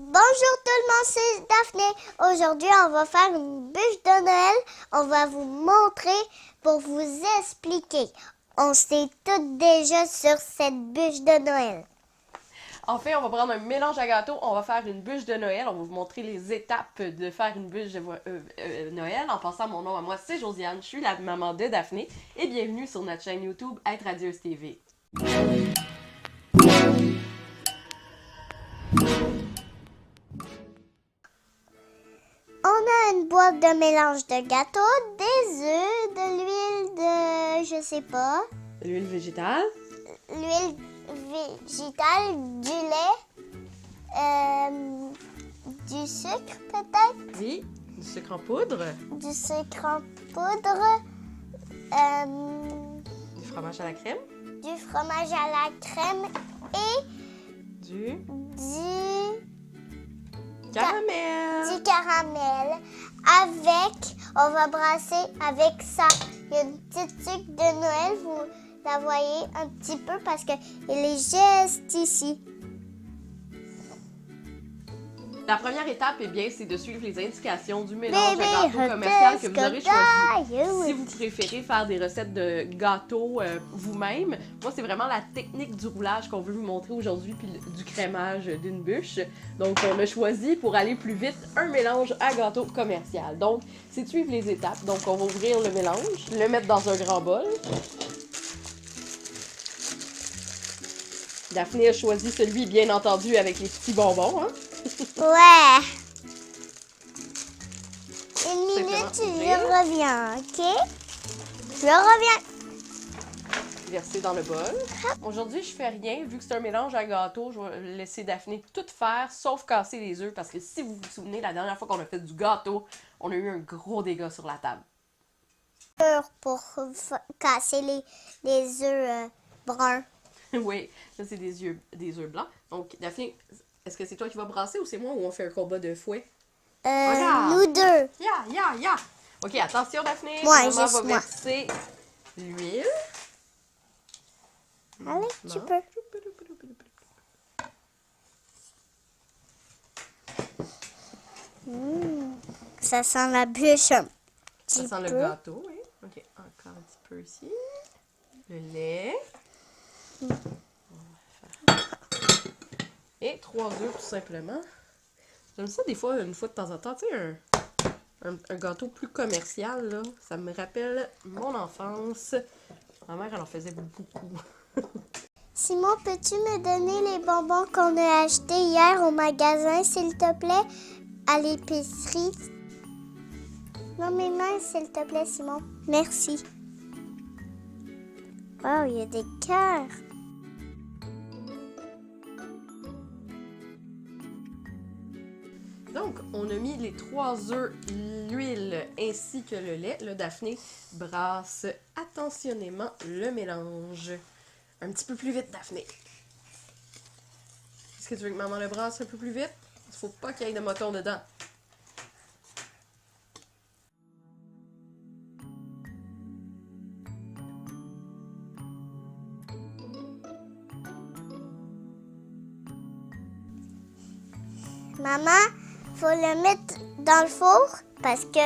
Bonjour tout le monde, c'est Daphné. Aujourd'hui, on va faire une bûche de Noël. On va vous montrer pour vous expliquer. On sait tout déjà sur cette bûche de Noël. En fait, on va prendre un mélange à gâteau, on va faire une bûche de Noël. On va vous montrer les étapes de faire une bûche de Noël. En passant, mon nom à moi, c'est Josiane. Je suis la maman de Daphné. Et bienvenue sur notre chaîne YouTube Être Radieuse TV. On a une boîte de mélange de gâteau, des œufs, de l'huile de, je sais pas, L'huile végétale. l'huile végétale, du lait, du sucre peut-être, Oui, du sucre en poudre. du sucre en poudre, Du fromage à la crème. du fromage à la crème et Du du caramel. caramel. On va brasser avec ça. Il y a une petite sucre de Noël, vous la voyez un petit peu parce qu'elle est juste ici. La première étape, eh bien, c'est de suivre les indications du mélange Bébé, à gâteau commercial que vous aurez choisi. choisi. Si vous préférez faire des recettes de gâteaux vous-même, moi, c'est vraiment la technique du roulage qu'on veut vous montrer aujourd'hui, puis du crémage d'une bûche. Donc, on a choisi, pour aller plus vite, un mélange à gâteau commercial. Donc, c'est de suivre les étapes. Donc, on va ouvrir le mélange, le mettre dans un grand bol. Daphné a choisi celui, bien entendu, avec les petits bonbons, hein? Ouais. Une minute, Simplement je ouvrir. reviens, ok? Je reviens. Verser dans le bol. Aujourd'hui, je fais rien. Vu que c'est un mélange à gâteau, je vais laisser Daphné tout faire, sauf casser les œufs. Parce que si vous vous souvenez, la dernière fois qu'on a fait du gâteau, on a eu un gros dégât sur la table. Pour casser les œufs bruns. Oui, ça c'est des œufs blancs. Donc, Daphné, est-ce que c'est toi qui vas brasser ou c'est moi ou on fait un combat de fouet? Regarde. Nous deux. Ya! Ok, attention Daphné. Moi, Maman juste va moi. verser l'huile. Allez, tu Non. peux. Ça sent la bûche un Ça petit sent le peu. gâteau, oui. Ok, encore un petit peu ici. Le lait. On va faire. Et 3 œufs, tout simplement. J'aime ça des fois, une fois de temps en temps, tu sais, un gâteau plus commercial, là. Ça me rappelle mon enfance. Ma mère, elle en faisait beaucoup. Simon, peux-tu me donner les bonbons qu'on a achetés hier au magasin, s'il te plaît, à l'épicerie? Non, mes mains, s'il te plaît, Simon. Merci. Wow, il y a des cœurs. Donc, on a mis les 3 œufs, l'huile ainsi que le lait. Là, Daphné brasse attentionnément le mélange. Un petit peu plus vite, Daphné. Est-ce que tu veux que maman le brasse un peu plus vite? Il faut pas qu'il y ait de moton dedans. Maman, faut le mettre dans le four parce que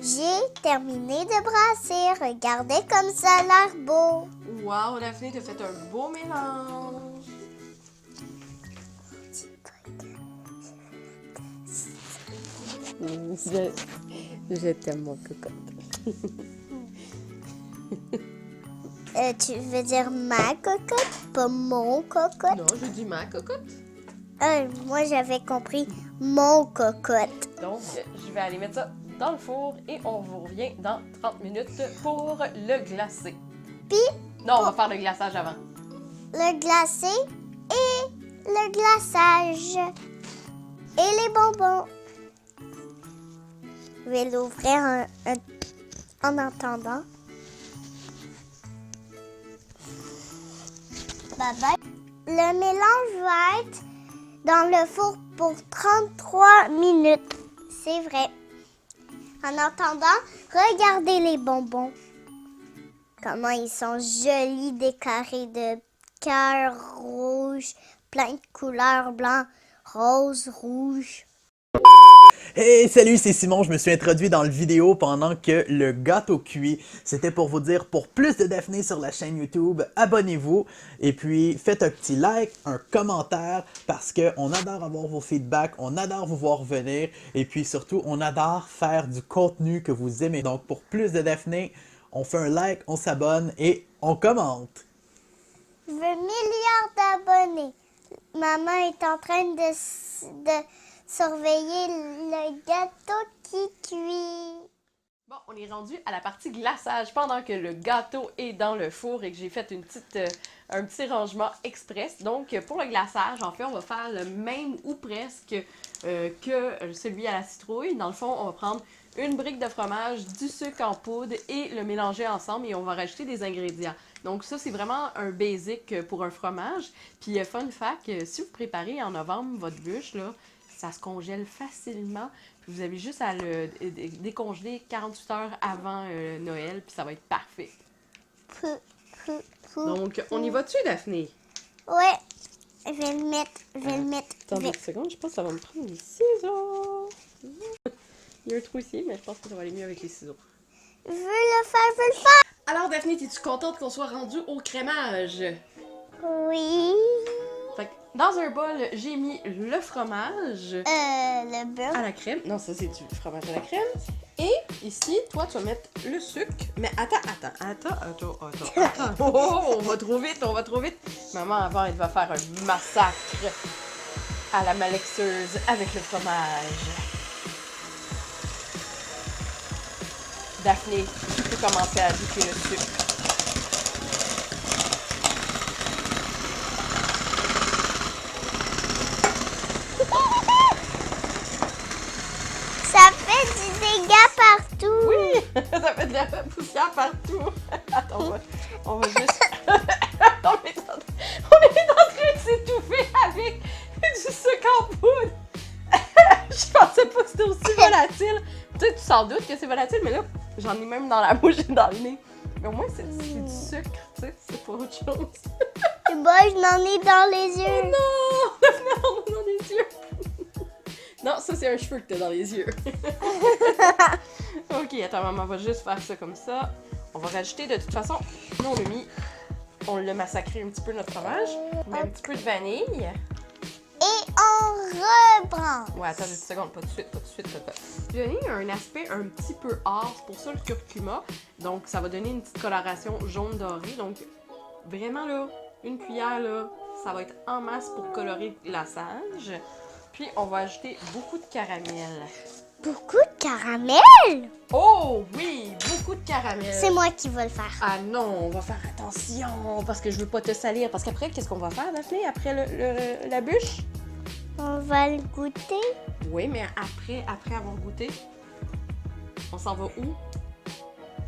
j'ai terminé de brasser. Regardez comme ça a l'air beau. Wow, Daphné, t'as fait un beau mélange. Je t'aime, mon cocotte. Tu veux dire ma cocotte, pas mon cocotte? Non, je dis ma cocotte. Moi, j'avais compris mon cocotte. Donc, je vais aller mettre ça dans le four et on vous revient dans 30 minutes pour le glacer. Puis, Non, on va faire le glaçage avant. le glacé et le glaçage. Et les bonbons. Je vais l'ouvrir en attendant. Bye bye. Le mélange va être dans le four pour 33 minutes. C'est vrai. En attendant, regardez les bonbons. Comment ils sont jolis, décorés de cœurs rouges, plein de couleurs blanc, rose, rouge. Hey, salut, c'est Simon. Je me suis introduit dans le vidéo pendant que le gâteau cuit. C'était pour vous dire, pour plus de Daphné sur la chaîne YouTube, abonnez-vous et puis faites un petit like, un commentaire parce qu'on adore avoir vos feedbacks, on adore vous voir venir et puis surtout, on adore faire du contenu que vous aimez. Donc, pour plus de Daphné, on fait un like, on s'abonne et on commente. Je veux milliards d'abonnés. Maman est en train de surveiller le gâteau qui cuit. Bon, on est rendu à la partie glaçage pendant que le gâteau est dans le four et que j'ai fait un petit rangement express. Donc, pour le glaçage, en fait, on va faire le même ou presque que celui à la citrouille. Dans le fond, on va prendre une brique de fromage, du sucre en poudre et le mélanger ensemble et on va rajouter des ingrédients. Donc ça, c'est vraiment un basic pour un fromage. Puis, fun fact, si vous préparez en novembre votre bûche, là, ça se congèle facilement. Puis vous avez juste à le décongeler 48 heures avant Noël, puis ça va être parfait. Donc, on y va-tu, Daphné? Ouais, je vais le mettre. Attends une seconde, je pense que ça va me prendre les ciseaux. Il y a un trou ici, mais je pense que ça va aller mieux avec les ciseaux. Je veux le faire. Alors, Daphné, es-tu contente qu'on soit rendu au crémage? Oui. Fait que dans un bol, j'ai mis le fromage Le beurre. à la crème. Non, ça, c'est du fromage à la crème. Et ici, toi, tu vas mettre le sucre. Mais attends. Oh, on va trop vite. Maman, avant, elle va faire un massacre à la malexeuse avec le fromage. Daphné, tu peux commencer à ajouter le sucre. Ça fait du dégât partout. Oui, ça fait de la poussière partout. Attends, on va juste... on est en train de s'étouffer avec du sucre en poudre. Je pensais pas que c'était aussi volatile. Tu sais, tu sans doute que c'est volatile, mais là, j'en ai même dans la bouche et dans le nez. Mais au moins, c'est du sucre, tu sais, c'est pas autre chose. Et moi, je n'en ai dans les yeux. Non, dans les yeux. Non, ça, c'est un cheveu que t'as dans les yeux. Ok, attends, maman va juste faire ça comme ça. On va rajouter, de toute façon, nous, on l'a massacré un petit peu notre fromage. On met un petit peu de vanille. Et on reprend. Ouais, attends une seconde, pas tout de suite. Je vais donner un aspect un petit peu âpre, c'est pour ça le curcuma. Donc, ça va donner une petite coloration jaune doré. Donc, vraiment là, une cuillère là, ça va être en masse pour colorer le glaçage. Puis, on va ajouter beaucoup de caramel. Beaucoup de caramel. Oh oui, beaucoup de caramel. C'est moi qui vais le faire. Ah non, on va faire attention parce que je veux pas te salir. Parce qu'après, qu'est-ce qu'on va faire, Daphné, après la bûche? On va le goûter. Oui, mais après avoir goûté, on s'en va où?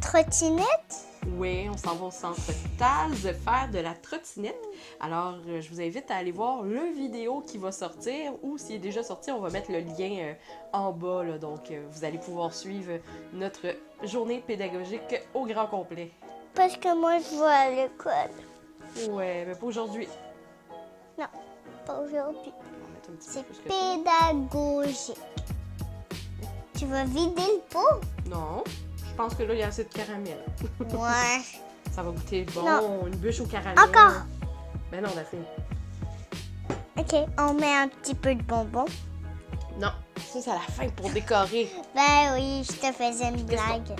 Trottinette. Oui, on s'en va au centre Taz faire de la trottinette. Alors, je vous invite à aller voir le vidéo qui va sortir ou s'il est déjà sorti, on va mettre le lien en bas. Là, donc, vous allez pouvoir suivre notre journée pédagogique au grand complet. Parce que moi, je vais à l'école. Ouais, mais pas aujourd'hui. Non, pas aujourd'hui. On va mettre un petit peu C'est plus que ça. pédagogique. Tu vas vider le pot? Non, je pense que là, il y a assez de caramel. Ouais. Ça va goûter bon, Non. une bûche au caramel. Encore. Ben non, Daphné. Ok, on met un petit peu de bonbons. Non, ça, c'est à la fin pour décorer. Ben oui, je te faisais une blague.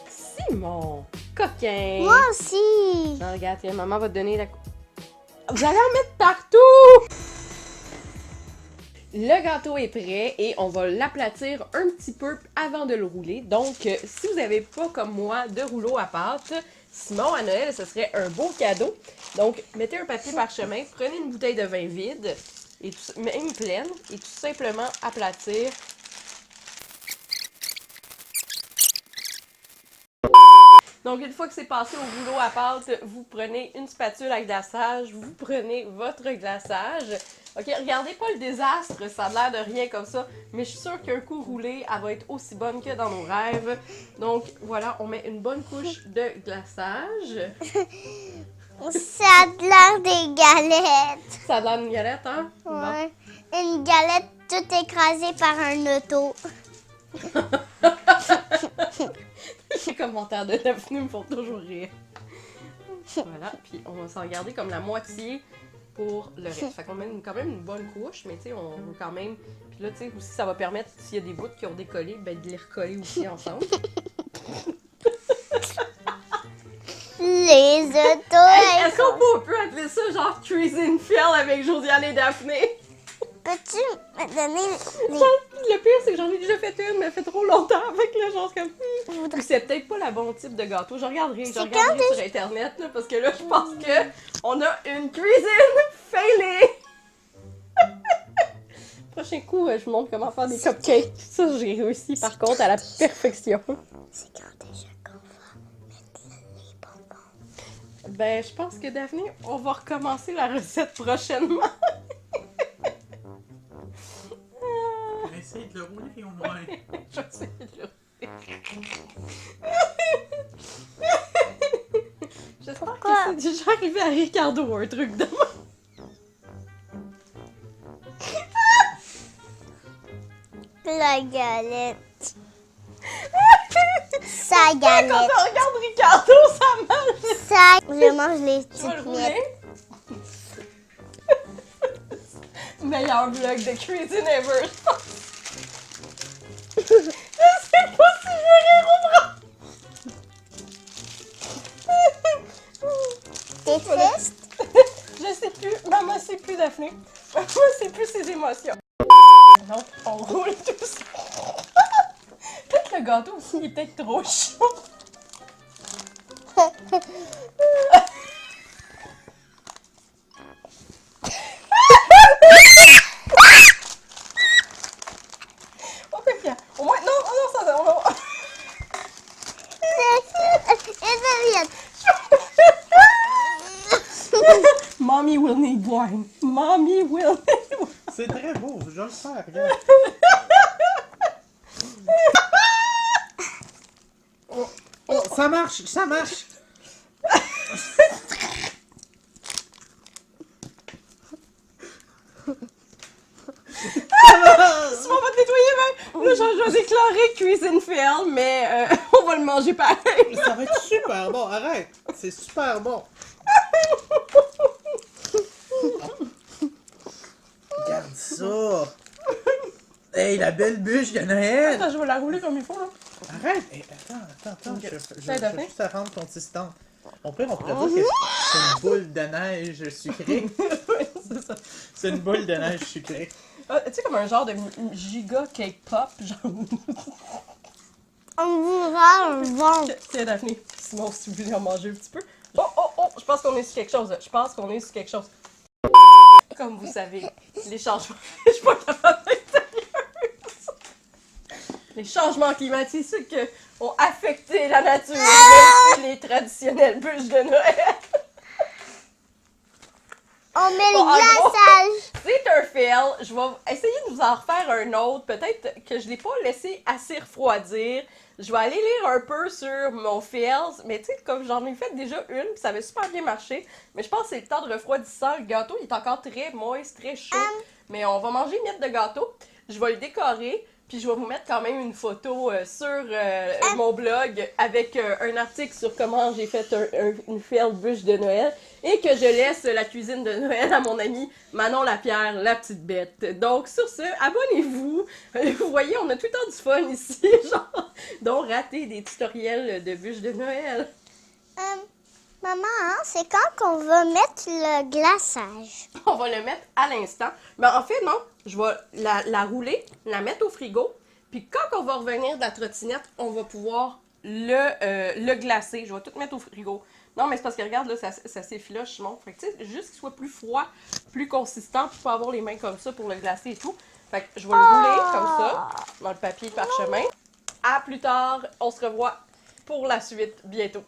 Simon, coquin. Moi aussi. Non, regarde, tiens, maman va te donner la... Vous allez en mettre partout! Le gâteau est prêt et on va l'aplatir un petit peu avant de le rouler. Donc, si vous n'avez pas, comme moi, de rouleau à pâte, Simon, à Noël, ce serait un beau cadeau. Donc, mettez un papier parchemin, prenez une bouteille de vin vide, et même pleine, et tout simplement aplatir. Donc, une fois que c'est passé au rouleau à pâte, vous prenez une spatule à glaçage, vous prenez votre glaçage. Ok, regardez pas le désastre, ça a l'air de rien comme ça, mais je suis sûre qu'un coup roulé, elle va être aussi bonne que dans nos rêves. Donc, voilà, on met une bonne couche de glaçage. Ça a l'air des galettes. Ça donne une galette, hein? Ouais. Une galette toute écrasée par un auto. Les commentaires de Daphné me font toujours rire. Voilà, puis on va s'en garder comme la moitié pour le reste. Fait qu'on met quand même une bonne couche, mais tu sais, on veut quand même... Puis là, tu sais, aussi, ça va permettre, s'il y a des bouts qui ont décollé, ben de les recoller aussi ensemble. Les autos. Hey, est-ce qu'on peut appeler ça genre Cuisine Fiel avec Josiane et Daphné? Peux-tu me donner les... Genre, le pire, c'est que j'en ai déjà fait une, mais ça fait trop longtemps avec le genre comme... Ou c'est peut-être pas le bon type de gâteau. Je regarderai sur Internet, là, parce que là, je pense que on a une cuisine failée! Prochain coup, je vous montre comment faire des cupcakes. Ça, j'ai réussi, par contre, à la perfection. C'est quand déjà qu'on va mettre les bonbons? Ben, je pense que, Daphné, on va recommencer la recette prochainement. Essaye de le rouler au moins. Je vais essayer de le J'espère que c'est déjà arrivé à Ricardo, un truc de La galette. Sa galette. Quand on regarde Ricardo, ça marche! Ça, je mange les Tu vas le petites miettes. rouler? Meilleur vlog de cuisine ever, je pense. Je sais pas si je vais rire ou pas. T'es triste? Je sais plus. Maman sait plus, Daphné. Maman sait plus ses émotions. Donc, on roule tout ça. Peut-être le gâteau aussi, il est peut-être trop chaud. Ok, bien. Au moins, non, non, ça, on va... Mommy will need wine. Mommy will need wine. C'est très beau, je le sens, regarde. Oh, ça marche, ça marche. Si on va te nettoyer, même. Là, je vais déclarer cuisine fail, mais on va le manger pareil. Ça va être super bon, arrête. C'est super bon. Regarde ça. Hey, la belle bûche de Noël. Attends, je vais la rouler comme il faut, là. Arrête. Hey, attends. Ok. Je vais juste la rendre consistante. On pourrait dire que c'est une boule de neige sucrée. C'est ça. C'est une boule de neige sucrée. Tu sais, comme un genre de giga cake pop, genre. On voudra un ventre. Tiens, Daphné, Simon, si tu veux en manger un petit peu. Oh, je pense qu'on est sur quelque chose, là. Je pense qu'on est sur quelque chose. Comme vous savez, les changements... Je suis pas capable d'être sérieuse. Les changements climatiques ont affecté la nature, même si les traditionnelles bûches de Noël. On met Bon, le en gros, glaçage. c'est un fail. Je vais essayer de vous en refaire un autre. Peut-être que je l'ai pas laissé assez refroidir. Je vais aller lire un peu sur mon fails. Mais tu sais, comme j'en ai fait déjà une, puis ça avait super bien marché. Mais je pense que c'est le temps de refroidissant. Le gâteau, il est encore très moist, très chaud. Mais on va manger une miette de gâteau. Je vais le décorer. Puis je vais vous mettre quand même une photo sur mon blog avec un article sur comment j'ai fait une fail bûche de Noël et que je laisse la cuisine de Noël à mon amie Manon Lapierre, la petite bête. Donc sur ce, abonnez-vous. Vous voyez, on a tout le temps du fun ici, genre, donc rater des tutoriels de bûche de Noël. Maman, hein, c'est quand qu'on va mettre le glaçage? On va le mettre à l'instant. Mais en fait, non. Je vais la rouler, la mettre au frigo. Puis quand on va revenir de la trottinette, on va pouvoir le glacer. Je vais tout mettre au frigo. Non, mais c'est parce que regarde, là, ça s'effiloche, Simon. Fait que tu sais, juste qu'il soit plus froid, plus consistant, puis pas avoir les mains comme ça pour le glacer et tout. Fait que je vais le rouler comme ça, dans le papier parchemin. À plus tard, on se revoit pour la suite bientôt.